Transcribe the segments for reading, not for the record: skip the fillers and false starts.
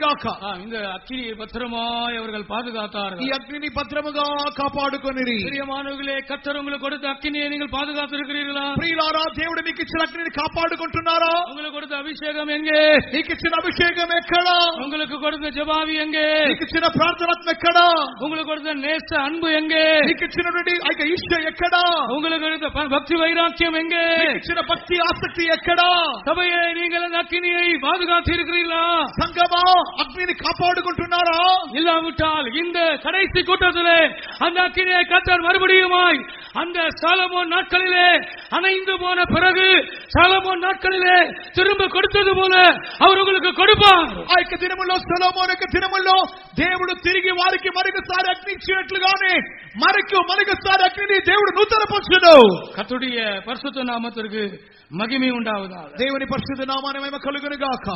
గాక. இந்த அக்கினியை பத்திரமாய் அவர்கள் பாதுகாத்தார்கள். ఈ అగ్నిని భద్రముగా కాపాడుకొనిరి. பிரியமானவர்களே, கர்த்தர் உங்களுக்கு கொடுத்த அக்கினியை நீங்கள் பாதுகாத்திருக்கிறீர்களா? ప్రియులారా, దేవుడు మీకు ఇచ్చిన అగ్నిని కాపాడుకుంటున్నారా? உங்களுக்கு கொடுத்த అభిషేகம் எங்கே? నీకు ఇచ్చిన అభిషేకం ఎక్కడా? உங்களுக்கு கொடுத்த జవాబి எங்கே? నీకు ఇచ్చిన ప్రార్థనాత్మ ఎక్కడా? உங்களுக்கு கொடுத்த நேச அன்பு எங்கே? నీకు ఇచ్చినటువంటి ఈశ్వ ఎక్కడా? உங்களுக்கு கொடுத்த பக்தி வைராக்கியம் எங்கே? నీకు ఇచ్చిన భక్తి ఆసక్తి ఎక్కడా? சபையே, நீங்கள் அந்த அக்கினியை பாதுகாத்து இருக்கிறீர்களா? సంగమా, అగ్నిని కాపాడుకుంటున్నారా? இல்லாவிட்டால் இந்த கடைசி கூட்டத்திலே அந்த அக்கினியை கர்த்தர் மறுபடியுமாய் அந்த சாலமோன் நாட்களிலே அணைந்து போன பிறகு சாலமோன் நாட்களிலே திரும்ப கொடுத்தது போல அவர் உங்களுக்கு கொடுப்பார். ఆ యొక్క దినములో, సొలొమోను యొక్క దినములో దేవుడు తిరిగి వారికి మరొకసారి అగ్ని ఇచ్చినట్లుగానే మరొకసారి అగ్నిని దేవుడు నూతనపరచును. கர்த்தருடைய பரிசுத்த நாமத்திற்கு மகிமை உண்டாவதாக. దేవుని పరిశుద్ధ నామానికి మహిమ కలుగును గాక.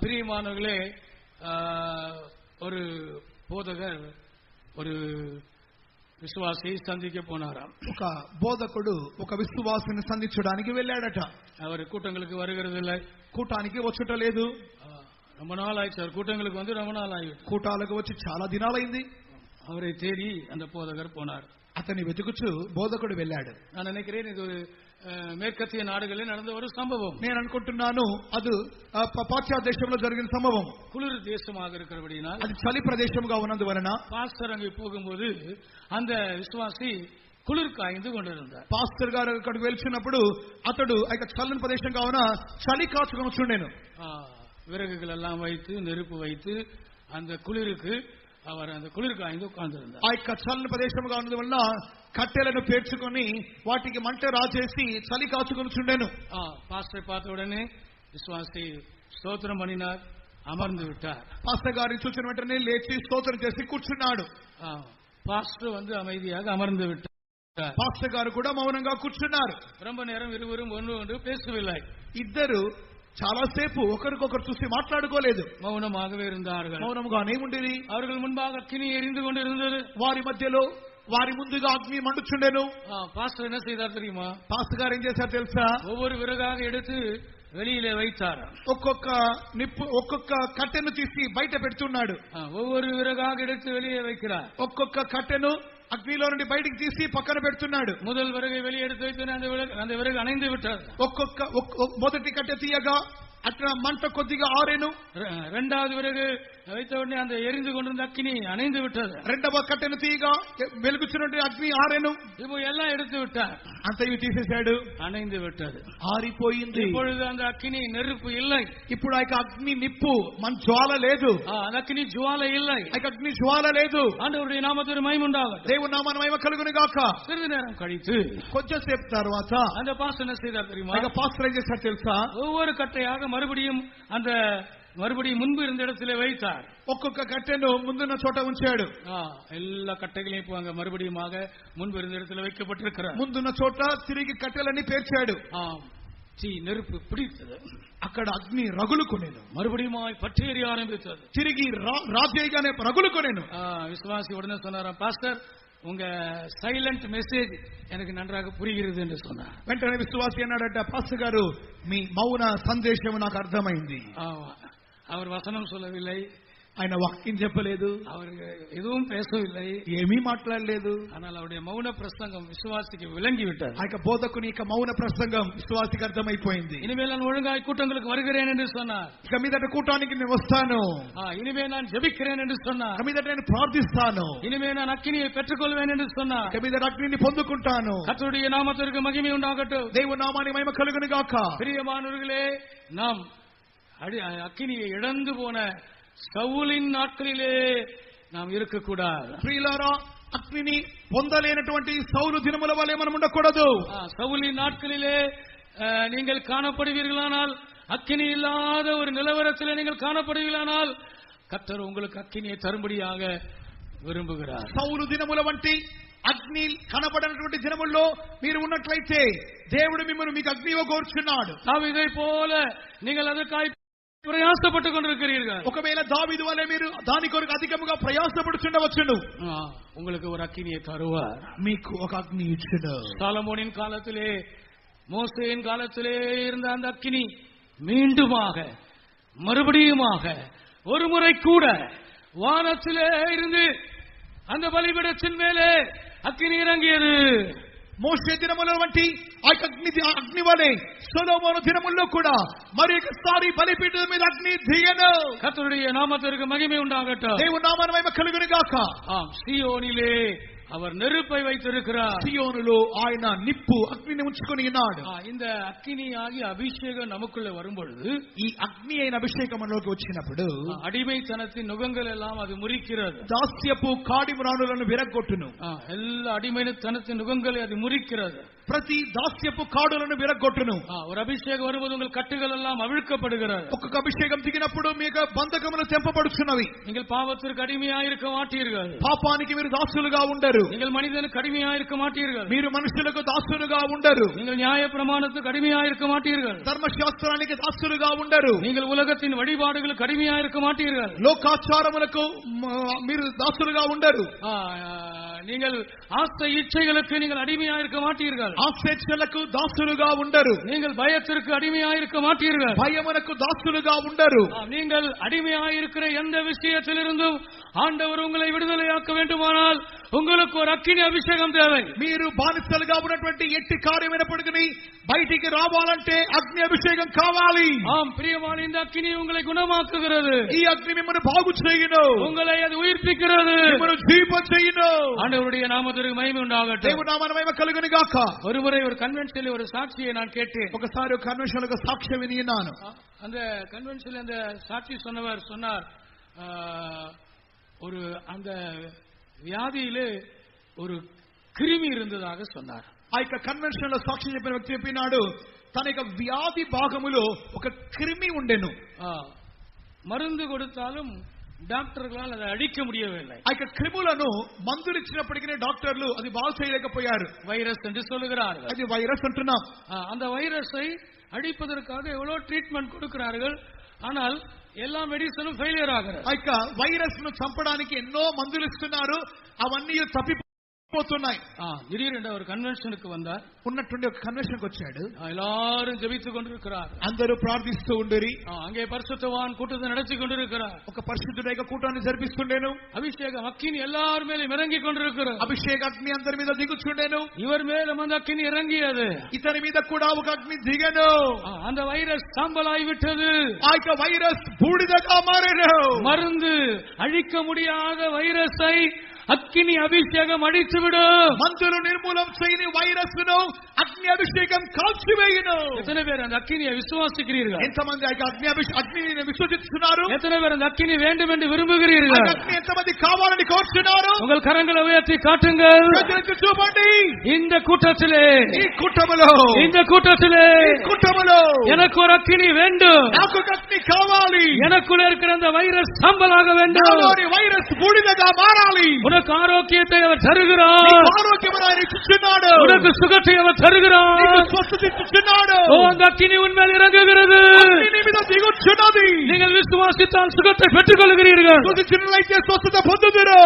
பிரியமானவர்களே, ஒரு போதகர் ஒரு விசுவாசியை சந்திக்க போனாராம். ఒక బోధకుడు ఒక విశ్వాసిని సంధించడానికి వెళ్ళాడట. அவர் கூட்டங்களுக்கு வருகிறது இல்லை, కూటానికి వచ్చుట లేదు. ரொம்ப நாள் ஆயிடுச்சு. அவர் கூட்டங்களுக்கு வந்து ரொம்ப நாள் ஆயிடுச்சு. కూటాలకు వచ్చి చాలా దినాలైంది. அவரை தேடி அந்த போதகர் போனார். అతన్ని వెతుకుచు బోధకుడు వెళ్ళాడు. நான் நினைக்கிறேன் இது ஒரு மேற்கத்திய நாடுகளில் நடந்த ஒரு சம்பவம். నేను అనుకుంటున్నాను అది పాశ్చాత్య దేశంలో జరిగిన సంభవం. குளிர் தேசமாக இருக்கிறபடினால், అది చలి ప్రదేశంగా ఉన్నందువలన பாஸ்டர் அங்கே போகும்போது அந்த விசுவாசி குளிர் காய்ந்து கொண்டிருந்தார். పాస్టర్ గారు అక్కడికి వెళ్తున్నప్పుడు అతడు చల్లని ప్రదేశం కావున చలి కాచుకొని వచ్చుండేను. விறகுகள் எல்லாம் வைத்து நெருப்பு வைத்து அந்த குளிருக்கு அவர் அந்த குளிர் காய்ந்து உட்கார்ந்திருந்தார். ఆ యొక్క చల్లని ప్రదేశంగా ఉన్నది వల్ల కట్టెలను పేర్చుకొని వాటికి మంట రాచేసి చలి కాచుకొని చుండెను. பாஸ்டரை பார்த்த உடனே விசுவாசி ஸ்தோத்திரம் பண்ணினார், அமர்ந்து விட்டார். పాస్టర్ గారిని చూసిన వెంటనే లేచి స్తోత్రం చేసి కూర్చున్నాడు. பாஸ்டர் வந்து அமைதியாக அமர்ந்து விட்டார். పాస్టర్ గారు కూడా మౌనంగా కూర్చున్నారు. ரொம்ப நேரம் இருவரும் ஒன்று பேசவில்லை. ఇద్దరు చాలాసేపు ఒకరికొకరు చూసి మాట్లాడుకోలేదు. మౌనమాகவே இருந்தார்கள். మౌనంగానే ఉండేది. அவர்கள் முன்பாக அக்கினி எரிந்து கொண்டிருந்தது. వారి మధ్యలో వారి ముందుగా అగ్ని మండుచుండెను. பாஸ்டர் என்ன செய்தார் தெரியுமா? పాస్టర్ గారు ఏం చేశారు తెలుసా? ஒவ்வொரு விறகாக எடுத்து வெளியிலே வைத்தார். ఒక్కొక్క కట్టెను తీసి బయట పెడుతున్నాడు. ஒவ்வொரு விறகாக எடுத்து வெளியே வைக்கிறார். ఒక్కొక్క కట్టెను అగ్నిలో నుండి బయటికి తీసి పక్కన పెడుతున్నాడు. முதல் விறகை வெளியே எடுத்து வைத்தோன்னே அந்த விறகு அணைந்து விட்டது. మొదటి కట్టె తీయగా అట్లా మంట కొద్దిగా ఆరేను. రెండవది విறகு வைத்த உடனே அந்த எரிந்து கொண்டிருந்த அக்னி அணைந்து விட்டது. రెండవ కట్టెను తీయగా వెలుగుచున్నటువంటి అగ్ని ఆరేను. இப்போ எல்லாம் எடுத்து விட்டார். అంతయు తీసేశాడు. அணைந்து விட்டது, ఆరిపోయింది. இப்பொழுது அந்த அக்னி நெருப்பு இல்லை. ఇప్పుడు ఆ అగ్ని నిప్పు జ్వాల లేదు. அந்த அக்னி ஜுவாலை இல்லை. అగ్ని జ్వాల లేదు. ஆண்டவருடைய நாமத்துக்கு மகிமை உண்டாகட்டும். దేవుని నామానికి మహిమ కలుగును గాక. சிறிது நேரம் கழித்து కొంచెం సేపు తర్వాత அந்த பாஸ்டர் என்ன செய்தார் தெரியுமா? పాస్టర్ ఏం చేశారు తెలుసా? ஒவ்வொரு கட்டையாக மறுபடியும் முன்பு இருந்த இடத்திலே வைத்தார். ఒక్కొక్క కట్టెను ముందున్న చోట ఉంచాడు. எல்லா కట్టెగளையும் இப்போ அங்க மறுபடியும் முன்பு இருந்த இடத்துல வைக்கப்பட்டிருக்கிறார். ముందున్న చోట తిరిగి కట్టెలన్నీ పేర్చాడు. நெருப்பு பிடித்தது. అక్కడ అగ్ని రగులుకొనేను. மறுபடியும் பற்றி எரிய ஆரம்பித்தது. తిరిగి రాజేయగానే రగులుకొనేను. விசுவாசி உடனே சொன்னாராம், பாஸ்டர் உங்க சைலண்ட் மெசேஜ் எனக்கு நன்றாக புரிகிறது என்று சொன்னார். వెంటనే విశ్వాసి అన్నాడట, పాస్టర్ గారు మీ మౌన సందేశం నాకు అర్థమైంది. அவர் వசனம் சொல்லவில்லை, ఆయన వాక్యం చెప్పలేదు, அவர் எதுவும் பேசவில்லை, ఏమీ మాట్లాడలేదు. ஆனால் அவருடைய மௌன பிரசங்கம் விசுவாசிக்கு விளங்கி விட்டது. ఆ యొక్క బోధకుని యొక్క మౌన ప్రసంగం విశ్వాసికి అర్థమైపోయింది. இனிமேல் நான் ஒழுங்காய் கூட்டங்களுக்கு வருகிறேன் என்று சொன்னார். ఇక మీదట కూటానికి నేను వస్తాను. இனிமேல் நான் ஜெபிக்கிறேன் என்று சொன்னார். ఇక మీదట నేను ప్రార్థిస్తాను. இனிமேல் நான் அக்கினியை పెట్టుకొల్వేன் என்று சொன்னார். ఇక మీదట అగ్నిని పొందుకుంటాను. கர்த்தருடைய நாமத்திற்கு மகிமை உண்டாகட்டும். దేవుని నామానికి మహిమ కలుగును గాక. பிரியமானவர்களே, நாம் அக்கினியை இழந்து போன சவுலின் நாட்களிலே நாம் இருக்கக்கூடாது. ప్రియులారా, అగ్నిని పొందలేనటువంటి సౌలు దినముల వలె మనం ఉండకూడదు. சவுலின் நாட்களிலே நீங்கள் காணப்படுவீர்களானால், அக்கினி இல்லாத ஒரு நிலவரத்தில் நீங்கள் காணப்படுவீர்களானால், கர்த்தர் உங்களுக்கு அக்கினியை தரும்படியாக விரும்புகிறார். సౌలు దినముల వంటి అగ్ని కనబడినటువంటి దినముల్లో మీరు ఉన్నట్లయితే దేవుడు మిమ్మల్ని మీకు అగ్నిగా కోరుచున్నాడు. దావీதை போல நீங்கள் அதற்காக ప్రయాసపట్టు கொண்டிருக்கிறீர்கள். ఒకవేళ దావీదు వలె మీరు దాని కొరకు అధికముగా ప్రయాసపడుచుండవచ్చును. உங்களுக்கு ஒரு அக்கினியை தருவார். మీకు ఒక అగ్ని ఇచ్చును. சாலமோனின் காலத்திலே, மோசேயின் காலத்திலே இருந்த அந்த அக்கினி மீண்டுமாக மறுபடியுமாக ஒரு முறை கூட வானத்திலே இருந்து அந்த பலிபீடத்தின் மேலே அக்கினி இறங்கியது. మోషే దినముల వంటి అగ్ని వలె సొలొమోను దినముల్లో కూడా మరి ఒకసారి బలిపీఠం మీద అగ్ని దిగను. கர்த்தருடைய நாமத்திற்கு மகிமை உண்டாகட்டும். దేవుని నామానికి మహిమ కలుగును గాక. சீயோனிலே அவர் நெருப்பை வைத்திருக்கிறார். சீயோனிலோ ఆయన నిప్పు అగ్నిని ఉంచుకొని ఉన్నాడు. இந்த అగ్ని ఆగి అభిషేకం நமக்குள்ள வரும்பொழுது ఈ అగ్ని అయిన అభిషేకం మనలోకి వచ్చినప్పుడు அடிமைத்தனத்தின் நுகங்கள் எல்லாம் அது முறிக்கிறது. దాస్యపు కాడిమురానులను విరగొట్టును. எல்லா அடிமைத்தனத்தின் நுகங்களை அது முறிக்கிறது. ప్రతి దాస్యపు కాడులను విరగొట్టును. ஒரு అభిషేகம் வரும்போது உங்கள் கட்டுகள் எல்லாம் அவிழ்க்கப்படுகிறது. ఒక్కొక్క అభిషేకం దిగినప్పుడు మీకు బంధకములు తెంపబడుచున్నవి. நீங்கள் பாவத்திற்கு அடிமையாக இருக்க மாட்டீர்கள். పాపానికి మీరు దాసులుగా ఉండరు. நீங்கள் மனிதனுக்கு அடிமையாக இருக்க மாட்டீர்கள். మీరు మనుషులకు దాసులుగా ఉండరు. நீங்கள் நியாய பிரமாணத்துக்கு அடிமையாக இருக்க மாட்டீர்கள். ధర్మశాస్త్రానికి దాసులుగా ఉండరు. நீங்கள் உலகத்தின் வழிபாடுகளுக்கு அடிமையாக இருக்க மாட்டீர்கள். లోకాచారములకు మీరు దాసులుగా ఉండరు. நீங்கள் ஆசை இச்சைகளுக்கு நீங்கள் அடிமையாக இருக்க மாட்டீர்கள். ఆశేచ్ఛలకు దాసులుగా ఉండరు. நீங்கள் பயத்திற்கு அடிமையாக இருக்க மாட்டீர்கள். భయమునకు దాసులుగా ఉండరు. நீங்கள் அடிமையாக இருக்கிற எந்த விஷயத்திலிருந்தும் ஆண்டவர் உங்களை விடுதலையாக்க வேண்டுமானால் உங்களுக்கு ஒரு அக்கினி அபிஷேகம் தேவை. మీరు బానిసలుగా ఉన్నటువంటి ఎట్టి కార్యమైనప్పటికీ బయటికి రావాలంటే అగ్ని అభిషేకం కావాలి. ஆம் பிரியமான இந்த அக்கினி உங்களை குணமாக்குகிறது. ఈ అగ్ని మిమ్మల్ని బాగు చేయును. உங்களை அது உயிர்ப்பிக்கிறது. మిమ్మల్ని జీవ చేయును. ஆண்டவருடைய நாமத்திற்கு மகிமை உண்டாகட்டும். దేవుని నామమునకు మహిమ కలుగును గాక. ஒருமுறை ஒரு கன்வென்ஷனில் ஒரு சாட்சியை நான் கேட்டேன். ఒకసారి ఒక కన్వెన్షన్ లో సాక్ష్యం విన్నాను. அந்த கன்வென்ஷனில் அந்த சாட்சி சொன்னவர் சொன்னார், ஒரு அந்த வியாதியிலே ஒரு கிருமி இருந்ததாக சொன்னார். ఆ యొక్క కన్వెన్షన్ లో సాక్ష్యం చెప్పిన వ్యక్తి చెప్పినాడు, తన యొక్క వ్యాధి భాగములో ఒక క్రిమి ఉండెను. மருந்து கொடுத்தாலும் డాక్టర్గளால் அதை அழிக்க முடியவில்லை. ఆ యొక్క క్రిములను మందులు ఇచ్చినప్పటికీ డాక్టర్లు అది బాగు చేయలేకపోయారు. வைரஸ் என்று சொல்லுகிறார்கள். అది వైరస్ అంటున్నాం. அந்த வைரஸை அழிப்பதற்காக எவ்வளவு ட்ரீட்மெண்ட் கொடுக்கிறார்கள், ஆனால் எல்லா மெடிசனும் ஃபெயிலியர் ஆகிறது. ఆ యొక్క వైరస్ ను చంపడానికి ఎన్నో మందులు ఇస్తున్నారు, అవన్నీ తప్పిపోతున్నాయి. திடீரென்று ஒரு కన్వెన్షన్కు வந்தார். ఉన్నట్టుండి ఒక కన్వెన్షన్ కు వచ్చాడు. எல்லாரும் ஜெபித்துக் கொண்டிருக்கிறார். అందరూ ప్రార్థిస్తూ ఉండేరి. அங்கே பரிசுத்தவான் கூட்டத்தை நடத்தி கொண்டிருக்கிறார். ఒక పరిశుద్ధుడు యొక్క కూటాన్ని జరిపిస్తుండేను. அபிஷேகம் அக்கினி எல்லார் மேலே இறங்கி கொண்டிருக்கிறார். అభిషేక అగ్ని అందరి మీద దిగుచుండేను. இவர் மேல அந்த அக்கினி இறங்கியது. ఇతని మీద కూడా ఒక అగ్ని దిగను. அந்த வைரஸ் சாம்பலாய் விட்டது. ఆ యొక్క వైరస్ బూడిదగా మారెను. மருந்து அழிக்க முடியாத வைரஸை అగ్ని అభిషేకం అడిచివిடும். మందులు నిర్మూలం చేయని వైరస్ ను అగ్ని అభిషేకం కాల్చివేయును. எத்தனை பேர் அந்த அக்கினியை விசுவாசிக்கிறீர்கள்? ఎంతమంది అగ్నిని విశ్వసిస్తున్నారు? எத்தனை பேர் அந்த அக்கினி வேண்டும் என்று விரும்புகிறீர்கள்? అగ్ని ఎంతమంది కావాలని కోరుతున్నారు? உங்கள் కరంகளை ఉయర్తి కాட்டுங்கள். చూపండి. இந்த கூட்டத்திலே, ఈ కూటములో, இந்த கூட்டத்திலே, ఈ కూటములో எனக்கு ஒரு அக்கினி வேண்டும். నాకు అగ్ని కావాలి. எனக்குள்ள இருக்கிற அந்த வைரஸ் சாம்பலாக வேண்டும். నాలోని వైరస్ బూడిదగా మారాలి. உனக்கு ஆரோக்கியத்தை அவர் தருகிறார். ఆరోగ్యమును ఆయన ఇచ్చుచున్నాడు. உனக்கு சுகத்தை அவர் தருகிறார். నీకు స్వస్థత ఇచ్చుచున్నాడు. அந்த அக்கினி உன்மேல் இறங்குகிறது. నీ మీద దిగుచున్నది. நீங்கள் விசுவாசித்தால் சுகத்தை பெற்றுக் கொள்கிறீர்கள். విశ్వసించినట్లయితే స్వస్థత పొందుదురు.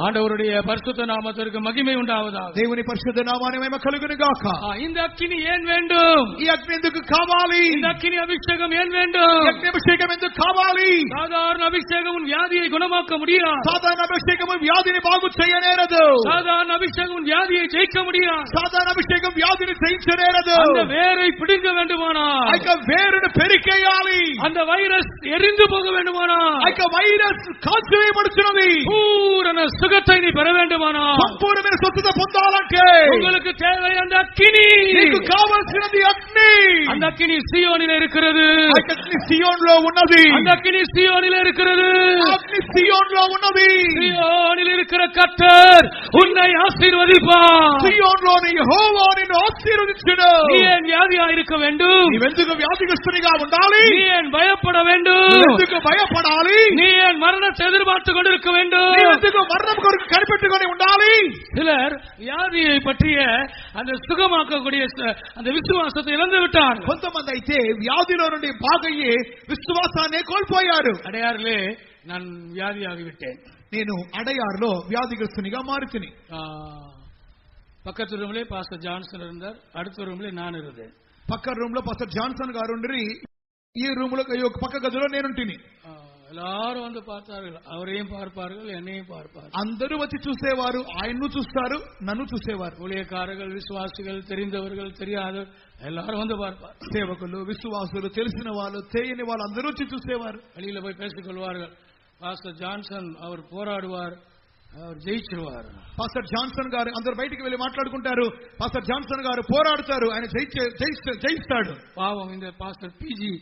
ஆண்டவருடைய பரிசுத்த நாமத்திற்கு மகிமை உண்டாவதாக. దేవుని పరిశుద్ధ నామానికి మహిమ కలుగును గాక. இந்த అగ్ని ఏం வேண்டும்? ఈ అగ్ని ఎందుకు కావాలి? இந்த అగ్ని அபிஷேகம் ஏன் வேண்டும்? ఈ అగ్ని అభిషేకం ఎందుకు కావాలి? சாதாரண அபிஷேகம் உன் வியாதியை குணமாக்க முடியாது. సాధారణ అభిషేకం వ్యాధిని బాగు చేయనేరదు. சாதாரண அபிஷேகம் உன் வியாதியை ஜெயிக்க முடியாது. సాధారణ అభిషేకం వ్యాధిని జయించనేరదు. அந்த வேரை பிடுங்க வேண்டுமானால், ఆ యొక్క వేరును పెరికేయాలి. அந்த வைரஸ் எரிந்து போக வேண்டுமானால், ఆ యొక్క వైరస్ కాల్చివేయబడుచున్నది. பூரண சுகத்தை நீ பெற வேண்டுமானால், సంపూర్ణమైన స్వస్థత పొందాలంటే உங்களுக்கு தேவை அந்த அக்கினி. నీకు కావాల్సినది అగ్ని. அந்த அக்கினி சீயோனிலே இருக்கிறது. ఆ అగ్ని సియోన్లో ఉన్నది. அந்த అக்கினி சீயோனிலே இருக்கிறது. అగ్ని సియోన్లో ఉన్నది. சீயோனில் இருக்கிற கர்த்தர் உன்னை ஆசீர்வதிப்பார். సియోన్లోని యెహోవా నిన్ను ఆశీర్వదించును. நீ ஏன் வியாதியா இருக்க வேண்டும்? నీవెందుకు వ్యాధిగ్రస్తునిగా ఉండాలి? நீ ஏன் பயப்பட வேண்டும்? నీవెందుకు భయపడాలి? நீ ஏன் மரணத்தை எதிர்பார்த்து கொண்டிருக்க வேண்டும்? నీవెందుకు మరణం కొరకు కనిపెట్టుకొని ఉండాలి? சிலர் வியாதியை பற்றிய அந்த சுகமாக்கக்கூடிய அந்த விசுவாசத்தை இழந்து விட்டார். కొంతమంది అయితే వ్యాధిలో నుండి బాగయ్యే విశ్వాసాన్ని కోల్పోయారు. அடையாறிலே நான் வியாதியாகிவிட்டேன். నేను అడయార్లో వ్యాధిగ్రస్తునిగా మారుతిని. பக்கத்து ரூம்ல பாஸ்டர் ஜான்சன் இருந்தார், அடுத்த ரூம்ல நான் இருந்தேன். పక్క రూమ్ లో పాస్టర్ జాన్సన్ గారు ఉండి ఈ రూమ్ లో పక్క గదిలో నేనుంటిని. எல்லாரும் வந்து பார்த்தார்கள், அவரையும் பார்ப்பார்கள், என்னையும் பார்ப்பார்கள். అందరూ వచ్చి చూసేవారు, ఆయన్ను చూస్తారు, నన్ను చూసేవారు. ஊழியக்காரர்கள், விசுவாசிகள், தெரிந்தவர்கள், தெரியாத எல்லாரும் வந்து பார்ப்பார். సేవకులు, విశ్వాసులు, తెలిసిన వాళ్ళు, తెలియని వాళ్ళు అందరూ వచ్చి చూసేవారు. வெளியில போய் பேசிக் கொள்வார்கள். பாஸ்டர் ஜான்சன் அவர் போராடுவார், அவர் ஜெயிச்சிருவார். పాస్టర్ జాన్సన్ గారు అందరూ బయటికి వెళ్లి మాట్లాడుకుంటారు. పాస్టర్ జాన్సన్ గారు పోరాడుతారు, ఆయన జయిస్తాడు. பாவம் இந்த பாஸ்டர் பிஜி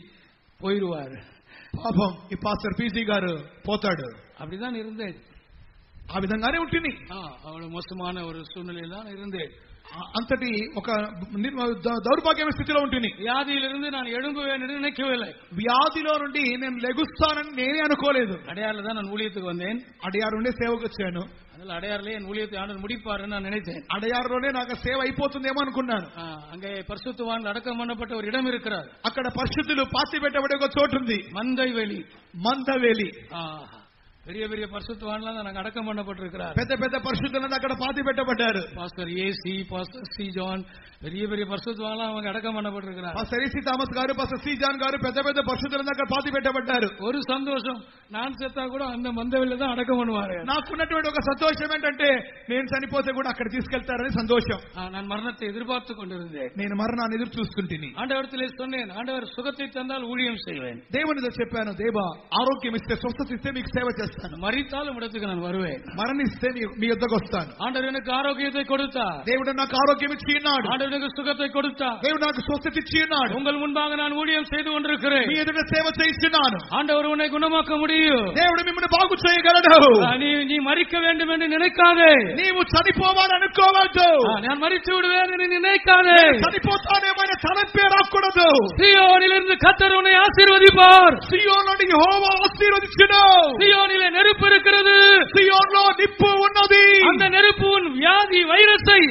போயிடுவார். పాపం ఈ పాస్టర్ పీజీ గారు పోతాడు. அப்படிதான் இருந்தேன். ఆ విధంగానే ఉంటుంది. அவ்வளவு மோசமான ஒரு சூழ்நிலையில தான் இருந்தேன். అంతటి ఒక దౌర్భాగ్యమైన స్థితిలో ఉంటుంది. వ్యాధిயிலிருந்து நான் எழும்புவேன் என்று நினைக்கவில்லை. వ్యాధిలో నుండి నేను లెగుస్తానని నేనే అనుకోలేదు. அடையாறுல தான் நான் ஊழியத்துக்கு வந்தேன். అడయారు నుండి సేవకు వచ్చాను. அதனால அடையாறுல என் ஊழியத்தை ஆண்டவர் முடிப்பாருன்னு நான் நினைத்தேன். అడయారులోనే నాకు సేవ అయిపోతుందేమో అనుకున్నాను. அங்கே பரிசுத்தவான்கள் அடக்கம் பண்ணப்பட்ட ஒரு இடம் இருக்கிறார். అక్కడ పరిశుద్ధులు పాతి పెట్టబడే ఒక చోటు ఉంది, మందవేలి. பெரிய பெரிய பரிசுத்தவான்லாம் நாங்க அடக்கம் பண்ணப்பட்டிருக்கிறார். పెద్ద పెద్ద పరిశుద్ధులను అక్కడ పాతి పెట్టబడ్డారు. Pastor A C, pastor C John, பெரிய பெரிய பரிசுத்தவான்லாம் அவங்க அடக்கம் பண்ணப்பட்டிருக்கிறார். பாஸ்டர் ஏசி தாமஸ் గారు, பாஸ்டர் சி ஜான் గారు పెద్ద పెద్ద పరిశుద్ధులను అక్కడ పాతి పెట్టబడ్డారు. ஒரு சந்தோஷம், நான் செத்தா கூட அந்த மந்தவெளியில தான் அடக்கம் பண்ணுவாரு. నాకున్నటువంటి ఒక సంతోషం ఏంటంటే నేను చనిపోతే కూడా అక్కడ తీసుకెళ్తారని సంతోషం. நான் మరణத்தை ఎదుర్பார்த்து கொண்டிருந்தேன். నేను మరణాన్ని ఎదురు చూస్తుంటిని. ஆண்டவரிடத்திலே சொன்னேன், ஆண்டவர் சுகத்தை தந்தால் ஊழியம் செய்வேன். దేవునితో చెప్పాను, దేవా ఆరోగ్యం ఇస్తే, స్వస్థత ఇస్తే మీకు సేవ చేస్తాను. மரித்தாலும் இடத்துக்கு நான் வருவேன். మరణిస్తే మీ యొద్దకు వస్తాను. ஆண்டவர் எனக்கு ஆரோக்கியத்தை கொடுத்தார். దేవుడు నాకు ఆరోగ్యం ఇచ్చి ఉన్నాడు. ஆண்டவர் எனக்கு சுகத்தை கொடுத்தார். దేవుడు నాకు స్వస్థత ఇచ్చి ఉన్నాడు. உங்கள் முன்பாக நான் ஊழியம் செய்து கொண்டிருக்கிறேன். మీ ఎదుట సేవ చేస్తున్నాను. ஆண்டவர் உன்னை குணமாக்க முடியும். దేవుడు మిమ్మల్ని బాగు చేయగలడు. நீ மரிக்க வேண்டும் என்று நினைக்காதே. నీవు చనిపోవాలని అనుకోవద్దు. நான் மரித்து விடுவேன் என்று நினைக்காதே. చనిపోతానేమైనా తలపే రాకూడదు. சீயோனிலிருந்து கர்த்தர் உன்னை ஆசீர்வதிப்பார். సీయోను నుండి యెహోవా ఆశీర్వదించును. சீயோனிலே நெருப்பு இருக்கிறது. సీయోనులో నిప్పు ఉన్నది. அந்த நெருப்பு உன் வியாதி வைரஸை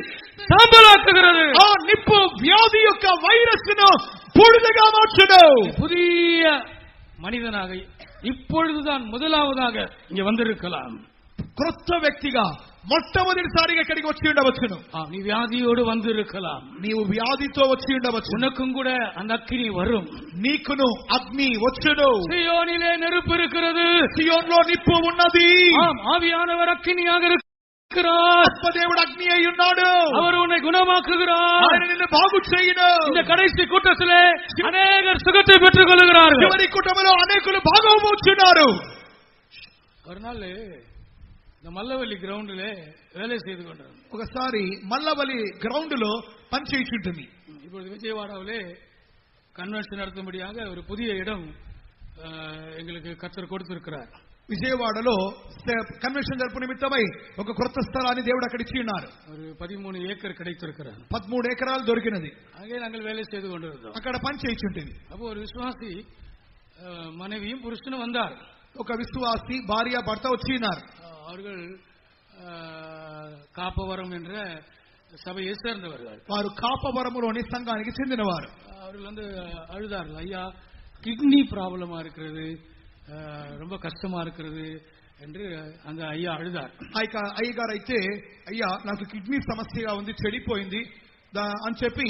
சாம்பலாக்குகிறது. ఆ నిప్పు వ్యాధి యొక్క వైరస్ను బూడిదగా మార్చును. புதிய மனிதனாக இப்பொழுதுதான் முதலாவதாக இங்க வந்திருக்கலாம். క్రొత్త వ్యక్తిగా మొట్టమొదటిసారిగా ఇక్కడికి వచ్చి ఉండవచ్చును. நீ வியாதியோடு வந்திருக்கலாம். నీవు వ్యాధితో వచ్చి ఉండవచ్చు. உனக்கும் கூட அந்த அக்கினி வரும். నీకును అగ్ని వచ్చును. சீயோனிலே நெருப்பு இருக்கிறது. సీయోనులో నిప్పు ఉన్నది. ஆவியானவர் அக்கினியாக இருக்கிறார். దేవుడు అగ్ని అయి ఉన్నాడు. அவர் உன்னை குணமாக்குகிறார். ఆయన నిన్ను బాగు చేయును. இந்த கடைசி கூட்டத்திலே அநேகர் சுகத்தை பெற்றுக் கொள்கிறார்கள். చివరి కుటుంబంలో అనేకులు బాగవుతున్నారు. ஒரு நாள் இந்த மல்லவல்லி கிரவுண்டிலே வேலை செய்து கொண்டிருந்தோம். ఒకసారి మల్లవల్లి గ్రౌండ్ లో పని చేయించుంటుంది. இப்பொழுது விஜயவாடாவிலே கன்வென்ஷன் நடத்தும்படியாக ஒரு புதிய இடம் எங்களுக்கு கர்த்தர் கொடுத்திருக்கிறார். విజయవాడలో కన్వెన్షన్ జరుపు నిమిత్తమై ఒక కొత్త స్థలాన్ని దేవుడు అక్కడ ఇచ్చి ఉన్నారు. ஒரு 13 ஏக்கர் கிடைத்திருக்கிறார். 13 ఎకరాలు దొరికినది. அங்கே நாங்கள் வேலை செய்து கொண்டிருந்தோம். అక్కడ పని చేయించుంటుంది. அப்போ ஒரு விசுவாசி மனைவியும் புருஷனும் வந்தார். ఒక విశ్వాసి భార్య భర్త వచ్చి ఉన్నారు. அவர்கள் காப்பவரம் என்ற சபையை சேர்ந்தவர்கள். వారు కాపవరములోని సంఘానికి చెందినవారు. அவர்கள் வந்து அழுதார்கள், ஐயா கிட்னி ப்ராப்ளமா இருக்கிறது, ரொம்ப கஷ்டமா இருக்கிறது என்று அந்த ஐயா அழுதார். అయ్యగారు అయితే అయ్యా నాకు కిడ్నీ సమస్యగా ఉంది, చెడిపోయింది అని చెప్పి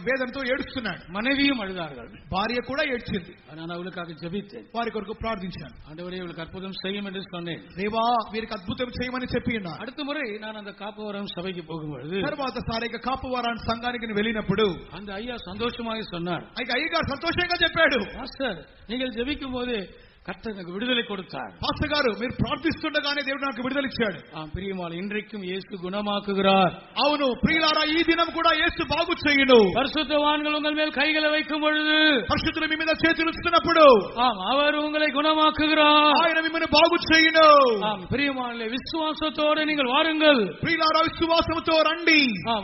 వేదనతో ఏడుస్తున్నాడు. மனைவியும் அழுதார்கள். భార్య కూడా ఏడ్చింది. நான் அவளுக்காக ஜெபித்தேன். వారి కొరకు ప్రార్థించాను. ஆண்டவரே இவளுக்கு அற்புதம் செய்யும் என்று சொன்னேன். దేవా వీరికి అద్భుతం చేయమని చెప్పి ఉన్నాను. அடுத்த முறை நான் அந்த காப்பவரம் சபைக்கு போகும்பொழுது తర్వాత సారిగా కాపవరం సంఘానికి వెళ్ళినప్పుడు அந்த ஐயா சந்தோஷமாக சொன்னார். అయ్యగారు సంతోషంగా చెప్పాడు, பாஸ்டர் நீங்கள் ஜெபிக்கும் போது கர்த்தர் எனக்கு விடுதலை கொடுத்தார். பாஸ்டர் గారు మీరు ప్రార్థిస్తుండగానే దేవుడు నాకు విడుదల ఇచ్చాడు. பிரியமான இன்றைக்கும் இயேசு குணமாக்குகிறார். అవును ప్రియులారా, ఈ దినం కూడా యేసు బాగు చేయును. பரிசுத்தவான்கள் உங்கள் மேல் கைகளை வைக்கும் பொழுது, పరిశుద్ధులు మీ మీద చేతులు ఉంచినప్పుడు அவர் உங்களை குணமாக்குகிறார். ఆయన మిమ్మల్ని బాగు చేయును. பிரியமான விசுவாசத்தோடு நீங்கள் வாருங்கள். ప్రియులారా విశ్వాసంతో రండి.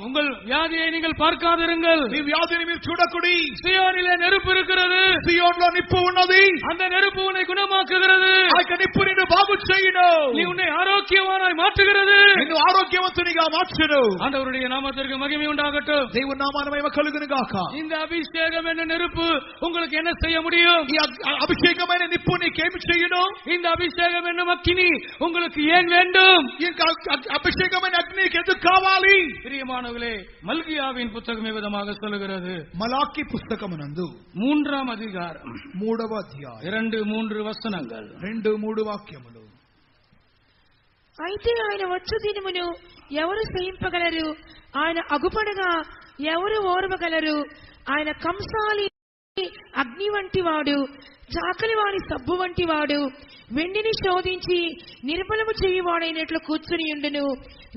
உங்கள் வியாதியை நீங்கள் பார்க்காதிருங்கள். మీ వ్యాధిని మీరు చూడకుడి. சீயோனிலே நெருப்பு இருக்கிறது. సీయోనులో నిప్పు ఉన్నది. அந்த நெருப்பு உன்னை குணமாக்குகிறது. ఆ నిప్పు నిన్ను బాగు చేయును. நீ உன்னை ஆரோக்கியவானாய் மாற்றுகிறது. నిన్ను భాగ్యవంతునిగా మార్చును. ஆண்டவருடைய நாமத்திற்கு மகிமை உண்டாகட்டும். దేవుని నామానికి మహిమ కలుగును గాక. இந்த అభిషేகம் என்ற நெருப்பு உங்களுக்கு என்ன செய்ய முடியும்? ఈ అభిషేకమైన నిప్పు నీకేమి చేయును? இந்த అభిషేகம் என்னும் అగ్ని உங்களுக்கு ஏன் வேண்டும்? ఇంకా అభిషేకమైన అగ్ని ఎందుకు కావాలి? பிரியமானவர்களே, மல்கியாவின் புத்தகம் விதமாக சொல்லுகிறது. మలాకి పుస్తకమునందు 3వ అధ్యాయం 3వ అధ్యాయం 2-3 వచనங்கள் 2-3 వాక్యములు. అయితే ఆయన వచ్చు దినమును ఎవరు సహింపగలరు? ఆయన అగుపడగా ఎవరు ఓర్వగలరు? ఆయన కంసాలి అగ్ని వంటి వాడు, చాకలి వారి సబ్బు వంటి వాడు, వెండిని శోధించి నిర్మలము చేయువాడైనట్లు కూర్చుని ఉండును.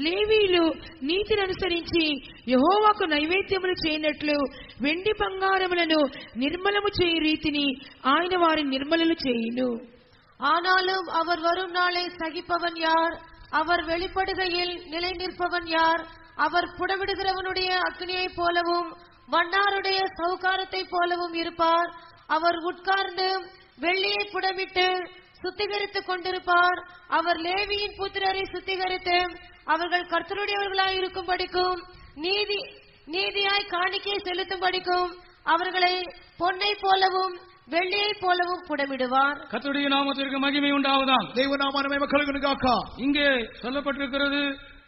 లేవీయులు నీతిని అనుసరించి యెహోవాకు నైవేద్యములు చేయనట్లు వెండి బంగారములను నిర్మలము చేయు రీతిని ఆయన వారిని నిర్మలలు చేయును. ஆனாலும் அவர் வரும் நாளை சகிப்பவன் யார்? அவர் வெளிப்படுகையில் நிலை நிற்பவன் யார்? அவர் புடவிடுகிறவனுடைய அக்னியைப் போலவும் வண்ணாருடைய சவுகாரத்தைப் போலவும் இருப்பார். அவர் உட்கார்ந்து வெள்ளியை புடமிட்டு சுத்திகரித்துக் கொண்டிருப்பார். அவர் லேவியின் புத்திரரை சுத்திகரித்து அவர்கள் கர்த்தருடையவர்களாய் இருக்கும்படிக்கும் நீதியாய் காணிக்கை செலுத்தும்படிக்கும் அவர்களை பொன்னை போலவும் வெள்ளியை போலவும் புடமிடுவார். கர்த்தருடைய நாமத்திற்கு மகிமை உண்டாவதாக. దేవుని నామానికి మహిమ కలుగును గాక. இங்கே சொல்லப்பட்டிருக்கிறது,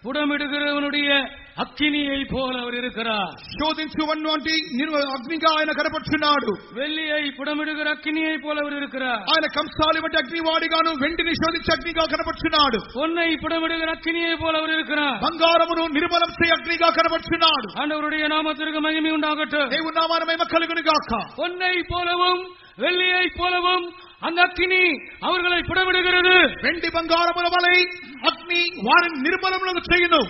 புடமிடுகிறவனுடைய అగ్నిயை போல அவர் இருக்கிறார். శోధించువన్నటువంటి అగ్నిగా ఆయన కనపడుచున్నాడు. వెల్లిயை புடமிடுகிற అగ్నిயை போல அவர் இருக்கிறார். ఆయన కంసాలి వంటి అగ్నివాడిగాను వెండిని శోధించే అగ్నిగా కనపడుచున్నాడు. பொன்னை புடமிடுகிற అగ్నిயை போல அவர் இருக்கிறார். బంగారమును నిర్మలం చేయ అగ్నిగా కనపడుచున్నాడు. ஆண்டவருடைய நாமத்திற்கு மகிமை உண்டாகட்டும். దేవుని నామానికి మహిమ కలుగును గాక. பொன்னை போலவும் வெள்ளியை போலவும் அந்த అగ్ని அவர்களை புடமிடுகிறது. వెండి బంగారముల వలె అగ్ని వారిని నిర్మలములకు చేయును.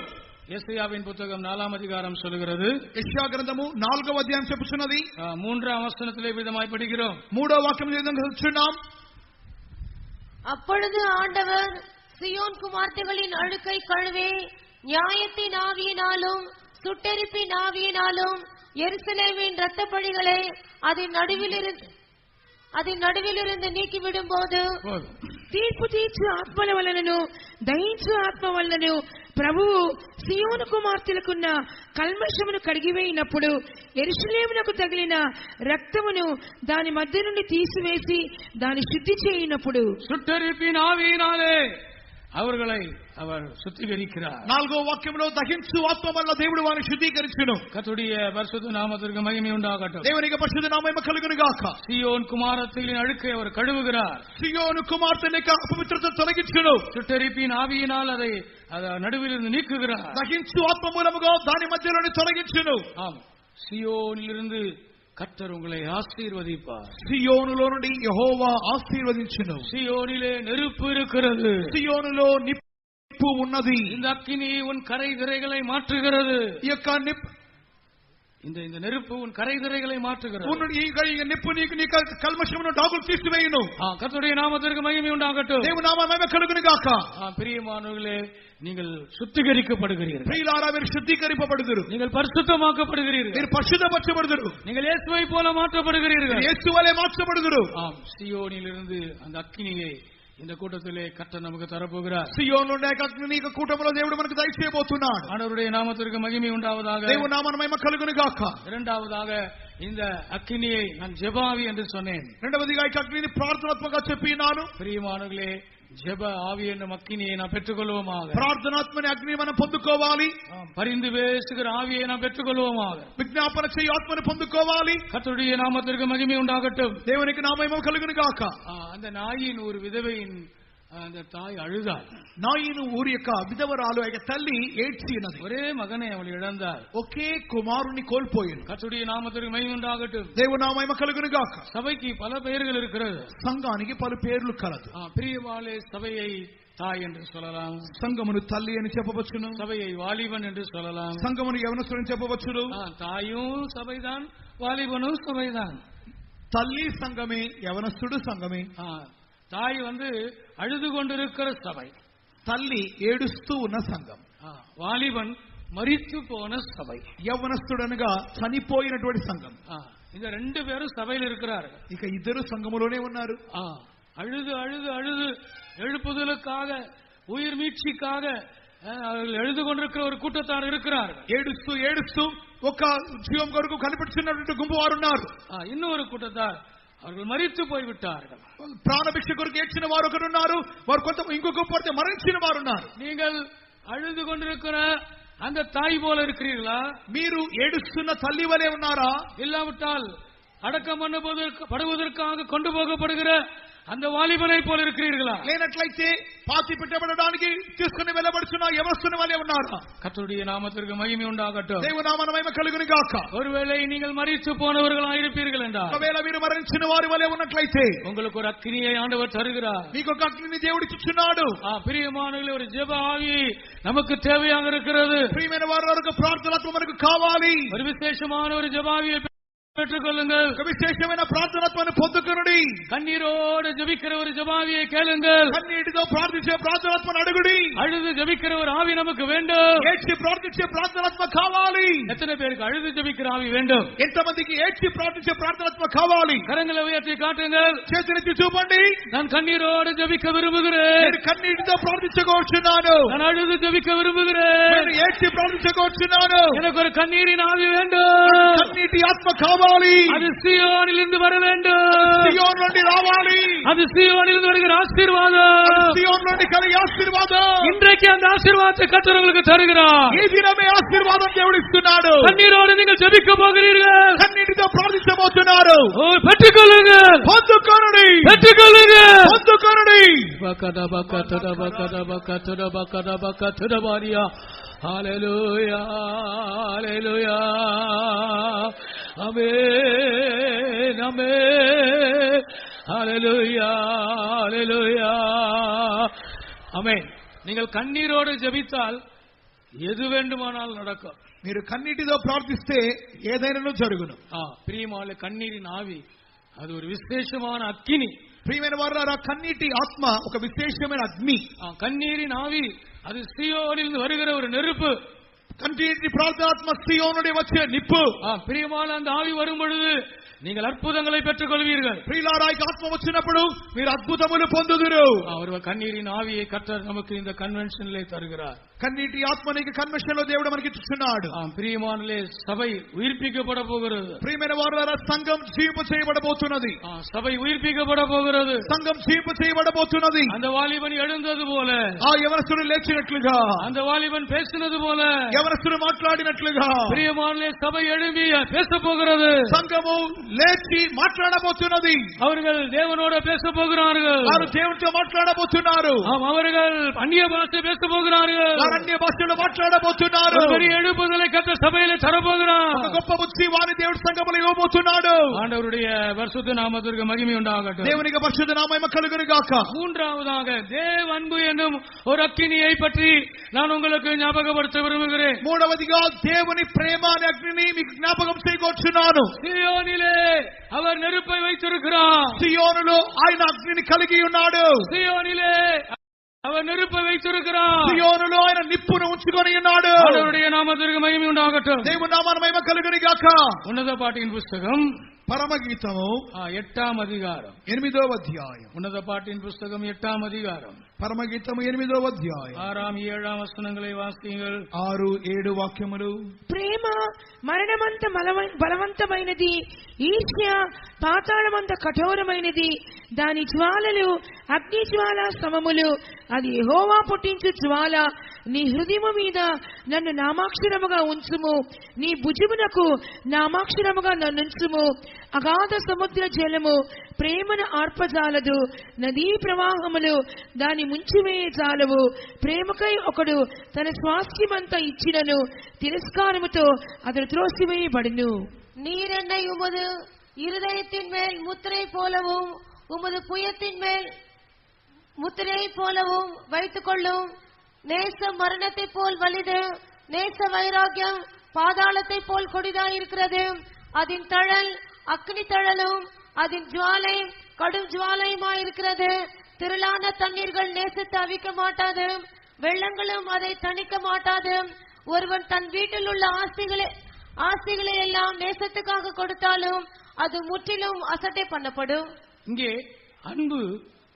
యెషయాவின் புத்தகம் 4వ அதிகாரம் சொல்கிறது. యెషయా గ్రంథము 4వ అధ్యాయం చెప్పుచున్నది. 3వ వచనத்திலே விதமாய் படிக்கிறோம். 3వ వాక్యం చదువుచున్నాం. அப்பொழுது ஆண்டவர் சியோன் குமார்த்திகளின் அழுக்கை கழுவி நியாயத்தின் ஆவியினாலும் சுட்டெரிப்பின் ஆவியினாலும் எருசலேமின் இரத்தப்பழிகளை அதன் நடுவிலிருந்து நீக்கிவிடும் போது తీర్పు తీర్చు ఆత్మల వలనను దయించు ఆత్మ వలనను ప్రభువు సియోను కుమార్తెలకున్న కల్మషమును కడిగివేయినప్పుడు యెరూషలేమునకు తగిలిన రక్తమును దాని మధ్య నుండి తీసివేసి దాని శుద్ధి చేయినప్పుడు சுட்டெரிப்பின் ஆவியினாலே அவர்களை அவர் சுத்திகரிக்கிறார். 4వ వాక్యంలో దహించు ఆత్మ వల్ల దేవుడు వారిని శుద్ధీకరించును. கர்த்தருடைய பரிசுத்த நாமத்திற்கு மகிமை உண்டாகட்டும். దేవునికి పరిశుద్ధ నామము కలుగును గాక. சீயோன் குமாரத்தின் அழுக்கை அவர் கழுவுகிறார். సియోను కుమార్తె అపవిత్రత తొలగించును. சுட்டெரிப்பின் ஆவியினால் அதை நடுவிலிருந்து நீக்குகிறார். దహించు ఆత్మ మూలముగా దాని మధ్యలోని తొలగించును. ஆம், సియోనిலிருந்து கர்த்தர் உங்களை ஆசீர்வதிப்பார். సియోనులో నుండి యెహోవా ఆశీర్వదించును. సియోనిலே நெருப்பு இருக்கிறது. సియోనులో నిప్పు ఉన్నది. இந்த அக்கினி உன் கரை திரைகளை மாற்றுகிறது. ఈ యొక్క இந்த நெருப்பு உன் கரை திரைகளை மாற்றுகிறது. ఈ నిప్పు నీ కల్మషమును డాగులు తీసివేయును. கர்த்தருடைய நாமத்திற்கு மகிமை உண்டாகட்டும். దేవుని నామము మహిమ కలుగును గాక. பிரியமானவர்களே, நீங்கள் சுத்திகரிக்கப்படுகிறீர்கள். ప్రియులారా మీరు శుద్ధీకరింపబడుదురు. நீங்கள் பரிசுத்தமாக்கப்படுகிறீர்கள். మీరు పరిశుద్ధపరచబడుదురు. நீங்கள் இயேசுவை போல மாற்றப்படுகிறீர்கள். యేసు వలె మార్చబడుదురు. ஆம், சியோனிலிருந்து அந்த அக்கினியை இந்த கூட்டத்திலே கர்த்தர் நமக்கு தரப்போகிறார். సియోను నుండి అగ్ని కూటములో దేవుడు మనకు దయచేయబోతున్నాడు. ஆண்டவருடைய நாமத்திற்கு மகிமை உண்டாவதாக. దేవుని నామమున మహిమ కలుగును గాక. இரண்டாவதாக இந்த அக்கினியை நான் ஜெபாவி என்று சொன்னேன். రెండవదిగా ఈ అగ్నిని ప్రార్థనాత్మకంగా చెప్పినాను. பிரியமானவர்களே, ஜெப ஆவி என்னும் அக்கினியை நாம் பெற்றுக்கொள்வோமாக. ప్రార్థనాత్మని అగ్ని మనం పొందుకోవాలి. பரிந்து பேசுகிற ஆவியை நாம் பெற்றுக்கொள்வோமாக. విజ్ఞాపన చేయ ఆత్మని పొందుకోవాలి. கர்த்தருடைய நாமத்திற்கு மகிமை உண்டாகட்டும். దేవునికి నా మహిమ కలుగును గాక. அந்த నాయిన్ ஒரு విధவையின் அந்த தாய் அழுதாள். నాయిను ఊరి యొక్క విధవరాలు యొక్క తల్లి ఏడ్చినది. ஒரே மகனை அவள் இழந்தாள். ఒకే కుమారుని కోల్పోయింది. கர்த்தருடைய நாமத்திற்கு மகிமை உண்டாகட்டும். దేవుని నా మహిమ కలుగును గాక. சபைக்கு பல பெயர்கள் இருக்கிறது. సంఘానికి పలు పేర్లు కలదు. பிரியவாளே சபையை தாய் என்று சொல்லலாம். సంఘమును తల్లి అని చెప్పవచ్చును. சபையை வாலிபன் என்று சொல்லலாம். సంఘమును యవనస్తుడు అని చెప్పవచ్చును. தாயும் சபைதான், வாலிபனும் சபைதான். తల్లి సంఘమే, యవనస్తుడు సంఘమే. தாய் அழுது கொண்டிருக்கிற சபை, తల్లి ఏడుస్తూ ఉన్న సంఘం. வாலிபன் மரித்து போன சபை, యవనస్తుడనగా చనిపోయినటువంటి సంఘం. இந்த ரெண்டு பேரும் சபையில் இருக்கிறார்கள். ఇక ఇద్దరు సంఘములోనే ఉన్నారు. அழுது அழுது அழுது எழுப்புதலுக்காக, உயிர் மீட்சிக்காக அவர்கள் எழுது கொண்டிருக்கிற ஒரு கூட்டத்தார் இருக்கிறார்கள். ఏడుస్తూ ఏడుస్తూ ఒక జీవం కొరకు కనిపించినటువంటి గుంపు వారు ఉన్నారు. இன்னொரு கூட்டத்தார் அவர்கள் மரித்து போய்விட்டார்கள். ప్రాణభిక్ష కొరకు ఏడ్చిన వారు ఒకరు ఉన్నారు. వారు కొంత ఇంకొక పడితే మరణించిన వారు ఉన్నారు. நீங்கள் அழுது கொண்டிருக்கிற அந்த தாய் போல இருக்கிறீர்களா? మీరు ఏడుస్తున్న తల్లి వలె ఉన్నారా? இல்லாவிட்டால் அடக்கம் படுவதற்காக கொண்டு போகப்படுகிற அந்த வாலிபனை போல இருக்கிறீர்களா? లేనట్లయితే పాతి పెట్టబడడానికి తీసుకుని వెళ్ళబడుతున్న యవనస్తుని వలె ఉన్నారా? கர்த்தருடைய நாமத்திற்கு மகிமை உண்டாகட்டும். దేవుని నామమున మహిమ కలుగును గాక. ஒருவேளை நீங்கள் மரித்து போனவர்களாக இருப்பீர்கள் என்றால், ఒకవేళ మీరు మరణించిన వారి వలె ఉన్నట్లయితే உங்களுக்கு ஒரு அக்கினியை ஆண்டவர் தருகிறார். మీకు ఒక అగ్నిని దేవుడు ఇచ్చుచున్నాడు. பிரியமானவர்களே, ஒரு ஜெப ஆவி நமக்கு தேவையாக இருக்கிறது. ప్రియమైన వారు ప్రార్థనాత్మ మనకు కావాలి. ஒரு விசேஷமான ஒரு ஜெப ஆவியை பெற்றுக்கொள்ளுங்கள். విశేషమైన ప్రార్థనాత్మను పొందుకొనుడి. கண்ணீரோடு ஜெபிக்கிற ஒரு ஜெபாவியை கேளுங்கள். కన్నీటితో ప్రార్థించే ప్రార్థనాత్మను అడుగుడి. அழுது ஜெபிக்கிற ஒரு ஆவி நமக்கு வேண்டும். ఏడ్చి ప్రార్థించే ప్రార్థనాత్మ కావాలి. எத்தனை பேருக்கு அழுது ஜெபிக்கிற ஆவி வேண்டும்? ఎంతమందికి ఏడ్చి ప్రార్థించే ప్రార్థనాత్మ కావాలి? கரங்களை உயர்த்தி காட்டுங்கள். చేతులెత్తి చూపండి. நான் கண்ணீரோடு ஜெபிக்க விரும்புகிறேன். నేను కన్నీటితో ప్రార్థించకోరుచున్నాను. நான் அழுது ஜெபிக்க விரும்புகிறேன். నేను ఏడ్చి ప్రార్థించకోరుచున్నాను. எனக்கு ஒரு கண்ணீரின் ஆவி வேண்டும். కన్నీటి ఆత్మ కావాలి. அது சீயோனில் இருந்து வர வேண்டும். సీయోను నుండి రావాలి. அது சீயோனில் இருந்து வருகிற ஆசீர்வாதம். సీయోను నుండి కలిగే ఆశీర్వాదం. இன்றைக்கு அந்த ஆசீர்வாதத்தை கர்த்தர் உங்களுக்கு தருகிறார். ఈ దినమే ఆశీర్వాదం దేవుడు ఇస్తున్నాడు. கண்ணீரோடு நீங்கள் ஜெபிக்க போகிறீர்கள். కన్నీటితో ప్రార్థించబోతున్నారు. பெற்றுக்கொள்ளுங்கள். పొందుకొనుడి. பெற்றுக்கொள்ளுங்கள். పొందుకొనుడి. பக்கத பக்கத பக்கத பக்கத பக்கத பக்கத பாரியா. ஹalleluya ஹalleluya. ஆமென் ஆமென். ஹalleluya ஹalleluya. ஆமென். நீங்கள் கண்ணீரோடு ஜெபித்தால் எது வேண்டுமானாலும் நடக்கும். మీరు కన్నీటితో ప్రార్థిస్తే ఏదైనా జరుగును. பிரியமான கண்ணீரின் ஆவி அது ஒரு விசேஷமான அக்கினி. ప్రియమైన వారు కన్నీటి ఆత్మ ఒక విశేషమైన అగ్ని. கண்ணீரின் ஆவி அது சீயோனில் வருகிற ஒரு நெருப்பு. కన్నీటి ప్రార్థనాత్మ సీయోనుడి వచ్చే నిప్పు. பிரியமான அந்த ஆவி வரும் பொழுது நீங்கள் அற்புதங்களை பெற்றுக் கொள்வீர்கள். ప్రియులారాయికి ఆత్మ వచ్చినప్పుడు మీరు అద్భుతములు పొందుదురు. ஒரு கண்ணீரின் ஆவியை கர்த்தர் நமக்கு இந்த கன்வென்ஷனிலே தருகிறார். కన్నీటి ఆత్మనికి కన్వెన్షన్ లో దేవుడు మనకి ఇస్తున్నాడు. பிரியமானலே சபை உயிர்ப்பிக்கப்பட போகிறது. ప్రియమైన వారు సంఘం జీవింప చేయబడబోతున్నది. சபை உயிர்ப்பிக்கப்பட போகிறது. సంఘం జీవింప చేయబడబోతున్నది. அந்த வாலிபன் எழுந்தது போல, ఆ యవనస్తుడు లేచినట్లుగా, அந்த வாலிபன் பேசினது போல, యవనస్తుడు మాట్లాడినట్లుగా பிரியமானலே சபை எழும்பி பேச போகிறது. సంఘము లేచి మాట్లాడబోతున్నది. அவர்கள் தேவனோடு பேச போகிறார்கள். వారు దేవునితో మాట్లాడబోతున్నారు. அவர்கள் அந்நிய பாஷை பேச போகிறார்கள். వారు అన్య భాషలో మాట్లాడబోతున్నారు. பெரிய எழுப்புதலை கர்த்தர் சபையிலே தரப்போகிறார். ఒక గొప్ప బుద్ధి వారి దేవుడి సంఘములో ఇవ్వబోతున్నాడు. ஆண்டவருடைய பரிசுத்த நாமத்திற்கு மகிமை உண்டாகட்டும். దేవునికి పరిశుద్ధ నామము కలుగును గాక. மூன்றாவதாக தேவ அன்பு என்னும் ஒரு அக்கினியை பற்றி நான் உங்களுக்கு ஞாபகப்படுத்த விரும்புகிறேன். మూడవదిగా దేవుని ప్రేమ అనే అగ్నిని మీకు జ్ఞాపకం చేయకొచ్చున్నాను. சீயோனிலே அவர் நெருப்பை வைத்திருக்கிறார். సీయోనులో ఆయన అగ్నిని కలిగి ఉన్నాడు. சீயோனிலே அவர் நெருப்பை வைத்திருக்கிறார். సీయోనులో ఆయన నిప్పును ఉంచుకొని ఉన్నాడు. அவருடைய நாமத்திற்கு மகிமை உண்டாகட்டும். దేవుని నామమున మహిమ కలుగును గాక. ఉన్నత పాటిன் పుస్తకం పరమగీతము 8వ అధ్యాయం. 8వ అధ్యాయం. ఉన్నత పాటిன் పుస్తకం 8వ అధ్యాయం. పరమగీతము 8వ అధ్యాయం. 6, 7 వచనங்களை వాసియంగల్. 6, 7 వాక్యములు. ప్రేమ మరణమంత బలవంతమైనది, ఈర్ష్య పాతాళమంత కఠోరమైనది. దాని జ్వాలలు అగ్ని జ్వాల సమములు. అది యెహోవా పుట్టించు జ్వాల. నీ హృదయము మీద నన్ను నామాక్షరముగా ఉంచుము. నీ భుజమునకు నామాక్షరముగా నన్నుంచుము. అగాధ సముద్ర జలము ప్రేమను ఆర్పజాలదు. నదీ ప్రవాహములు దాని ముంచివేయ జాలవు. ప్రేమకై ఒకడు తన స్వాస్థ్యమంతా ఇచ్చినను తిరస్కారముతో అతడు త్రోసివేయబడును. நீர் என்னை உமது இருதயத்தின் மேல் முத்திரை போலவும் உமது புயத்தின் மேல் முத்திரை போலவும் வைத்துக் கொள்ளும். நேச மரணத்தை போல் வலிது, நேச வைராக்கியம் பாதாளத்தை போல் கொடிதாயிருக்கிறது. அதன் தழல் அக்னி தழலும் அதன் ஜுவாலை கடும் ஜுவாலையுமாயிருக்கிறது. திரளான தண்ணீர்கள் நேசத்தை அவிக்க மாட்டாது, வெள்ளங்களும் அதை தணிக்க மாட்டாது. ஒருவன் தன் வீட்டில் உள்ள ஆஸ்திகளை எல்லாம் நேசத்துக்காக கொடுத்தாலும் அது முற்றிலும் அசட்டை பண்ணப்படும். இங்கே அன்பு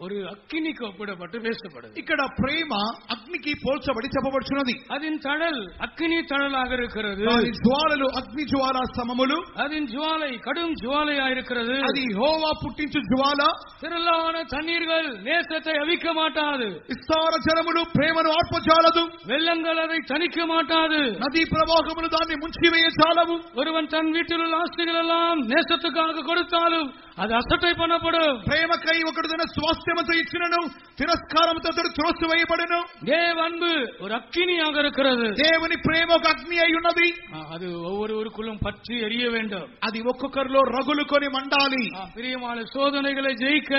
ஒரு అగ్నికి ఒప్పిడబట్టు பேசப்படுது. ఇక్కడ ప్రేమ అగ్నికి పోల్చబడి చెప్పబడుచున్నది. அதன் தழல் அக்கினி தழலாக இருக்கிறது. దాని జ్వాలలు అగ్ని జ్వాల సమములు. அதன் ஜுவாலை கடும் ஜுவாலையா இருக்கிறது. అది యెహోవా పుట్టించు జ్వాల. திரளான தண்ணீர்கள் நேசத்தை அவிக்க மாட்டாது. విస్తార జలములు ప్రేమను ఆర్పజాలదు. வெள்ளங்கள் அதை தணிக்க மாட்டாது. నదీ ప్రవాహములు దాన్ని ముంచివేయజాలవు. ஒருவன் தன் வீட்டில் உள்ள ஆஸ்திகள் எல்லாம் நேசத்துக்காக கொடுத்தாலும் அது அசட்டை பண்ணப்படும். ప్రేమకై ఒకడు తన స్వాస్థ్యముతో ఇచ్చినను తిరస్కారముతో అతడు త్రోసివేయబడును. தேவ அன்பு ஒரு அக்கினியாக இருக்கிறது. దేవుని ప్రేమ ఒక అగ్ని అయి ఉన్నది. அது ஒவ்வொருவருக்குள்ளும் பற்றி எரிய வேண்டும். అది ఒక్కొక్కరిలో రగులుకొని మండాలి. பிரியமான சோதனைகளை ஜெயிக்க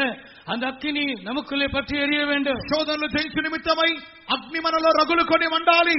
அந்த அக்கினி நமக்குள்ளே பற்றி எரிய வேண்டும். శోధనలు జయించు నిమిత్తమై అగ్ని మనలో రగులుకొని మండాలి.